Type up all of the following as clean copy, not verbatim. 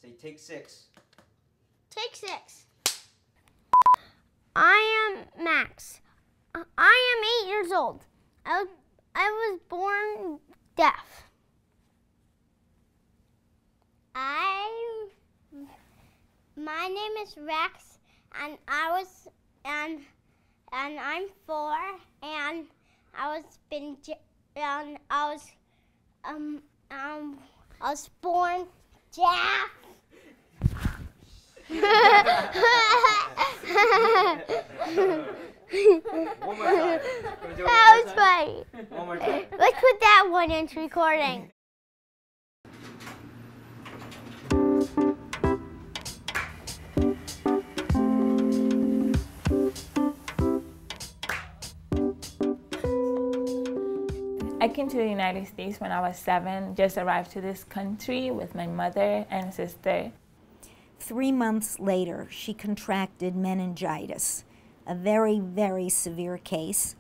Say take 6. Take 6. I am Max. I am 8 years old. I was born deaf. My name is Rex, and I'm 4, and I was born deaf. One more time. That was funny. One more time. Let's put that one into recording. I came to the United States when I was 7, just arrived to this country with my mother and sister. 3 months later, she contracted meningitis, a very, very severe case,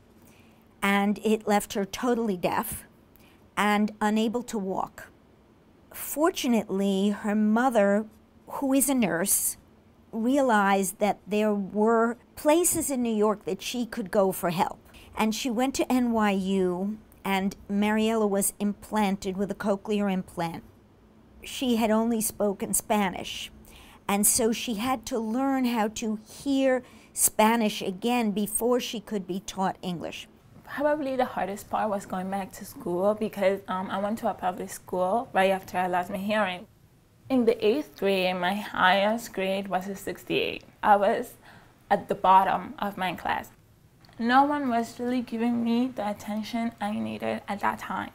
and it left her totally deaf and unable to walk. Fortunately, her mother, who is a nurse, realized that there were places in New York that she could go for help. And she went to NYU, and Mariela was implanted with a cochlear implant. She had only spoken Spanish, and so she had to learn how to hear Spanish again before she could be taught English. Probably the hardest part was going back to school because I went to a public school right after I lost my hearing. In the 8th grade, my highest grade was a 68. I was at the bottom of my class. No one was really giving me the attention I needed at that time.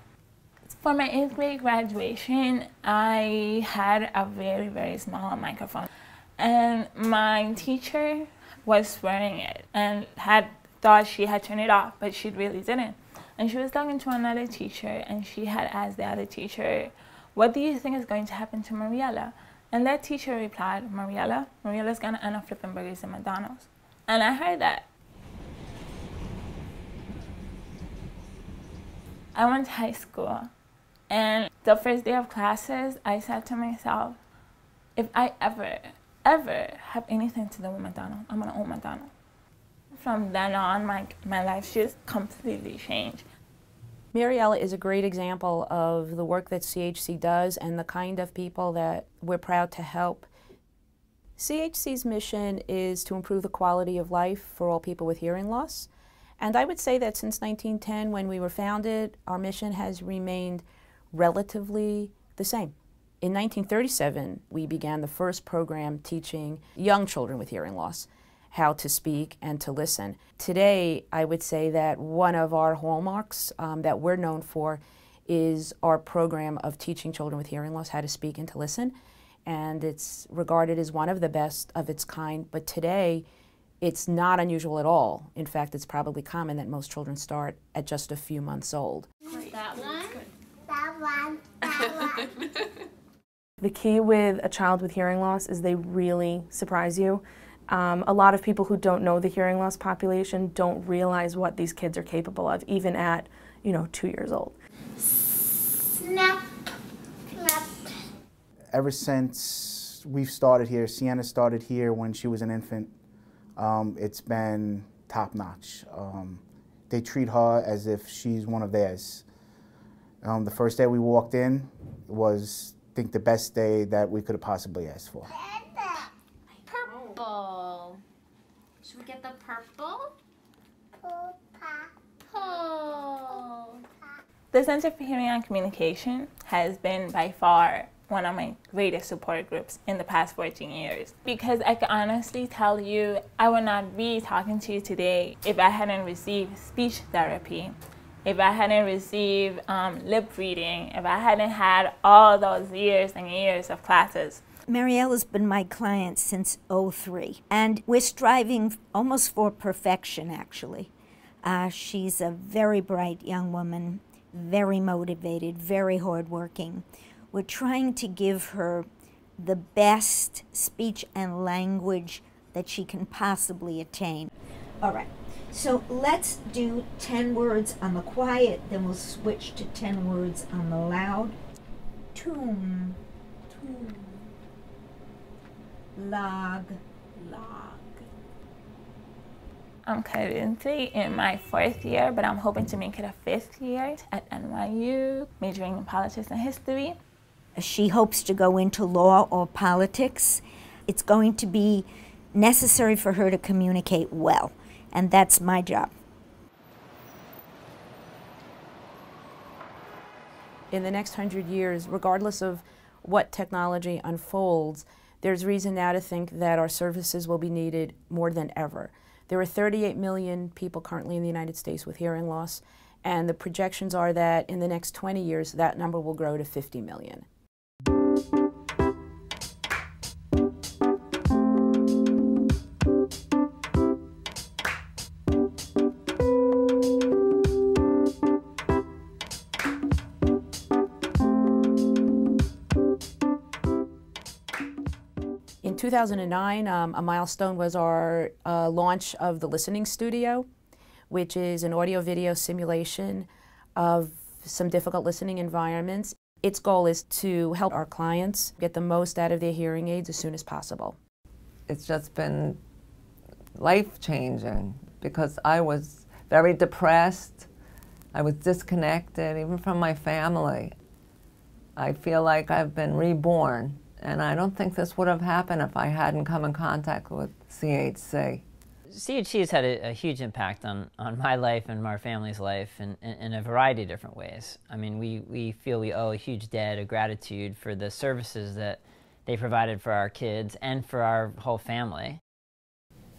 For my 8th grade graduation, I had a very, very small microphone. And my teacher was wearing it and had thought she had turned it off, but she really didn't. And she was talking to another teacher, and she had asked the other teacher, "What do you think is going to happen to Mariela?" And that teacher replied, Mariela's gonna end up flipping burgers at McDonald's. And I heard that. I went to high school, and the first day of classes, I said to myself, if I ever have anything to do with McDonald's, I'm gonna own McDonald's. From then on, my life just completely changed. Mariela is a great example of the work that CHC does and the kind of people that we're proud to help. CHC's mission is to improve the quality of life for all people with hearing loss. And I would say that since 1910, when we were founded, our mission has remained relatively the same. In 1937, we began the first program teaching young children with hearing loss how to speak and to listen. Today, I would say that one of our hallmarks that we're known for is our program of teaching children with hearing loss how to speak and to listen. And it's regarded as one of the best of its kind, but today, it's not unusual at all. In fact, it's probably common that most children start at just a few months old. That one. That one. That one. The key with a child with hearing loss is they really surprise you. A lot of people who don't know the hearing loss population don't realize what these kids are capable of, even at, 2 years old. Snap. Snap. Ever since we've started here, Sienna started here when she was an infant. It's been top-notch. They treat her as if she's one of theirs. The first day we walked in was, I think, the best day that we could have possibly asked for. Purple. Should we get the purple? Purple. The Center for Hearing and Communication has been by far one of my greatest support groups in the past 14 years. Because I can honestly tell you, I would not be talking to you today if I hadn't received speech therapy, if I hadn't received lip reading, if I hadn't had all those years and years of classes. Mariela's been my client since '03, and we're striving almost for perfection, actually. She's a very bright young woman, very motivated, very hardworking. We're trying to give her the best speech and language that she can possibly attain. All right, so let's do 10 words on the quiet, then we'll switch to 10 words on the loud. Tomb. Tomb. log. I'm currently in my 4th year, but I'm hoping to make it a 5th year at NYU, majoring in politics and history. She hopes to go into law or politics. It's going to be necessary for her to communicate well, and that's my job. In the next 100 years, regardless of what technology unfolds, there's reason now to think that our services will be needed more than ever. There are 38 million people currently in the United States with hearing loss, and the projections are that in the next 20 years, that number will grow to 50 million. In 2009, a milestone was our launch of the Listening Studio, which is an audio-video simulation of some difficult listening environments. Its goal is to help our clients get the most out of their hearing aids as soon as possible. It's just been life-changing because I was very depressed. I was disconnected, even from my family. I feel like I've been reborn. And I don't think this would have happened if I hadn't come in contact with CHC. CHC has had a huge impact on my life and our family's life in a variety of different ways. I mean, we feel we owe a huge debt of gratitude for the services that they provided for our kids and for our whole family.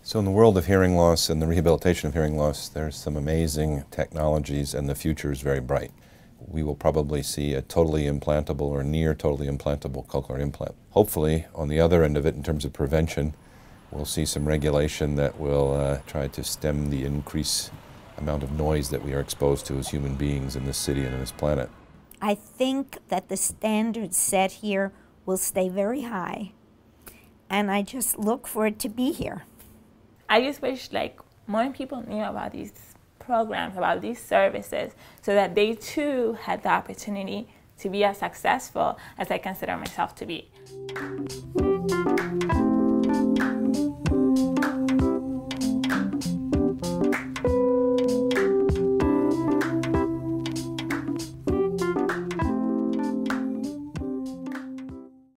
So in the world of hearing loss and the rehabilitation of hearing loss, there's some amazing technologies and the future is very bright. We will probably see a totally implantable or near totally implantable cochlear implant. Hopefully, on the other end of it, in terms of prevention, we'll see some regulation that will try to stem the increased amount of noise that we are exposed to as human beings in this city and on this planet. I think that the standards set here will stay very high, and I just look for it to be here. I just wish more people knew about these programs, about these services, so that they too had the opportunity to be as successful as I consider myself to be.